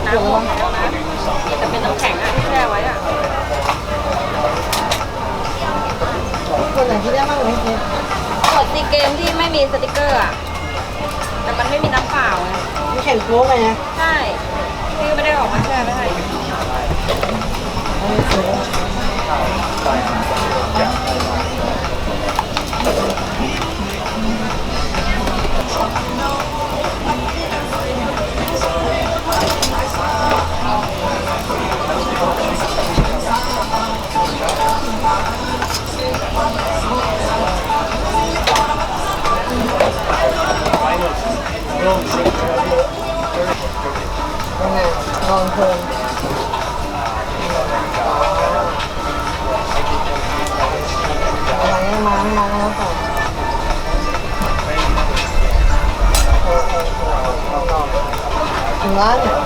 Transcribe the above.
น้ำหมดแล้วนะแต่เป็นน้ำแข็งอ่ะที่แช่ไว้อ่ะคนไหนที่ได้มากกว่านี้เนี่ยกดซีเกมที่ไม่มีสติกเกอร์อ่ะแต่มันไม่มีน้ำเปล่าไงมีแข่งโค้งไงนะใช่พี่ไม่ได้ออกมาแช่ไม่ได้ลองเพลินอะไรมาแล้วก่อนถึงร้านเนี่ย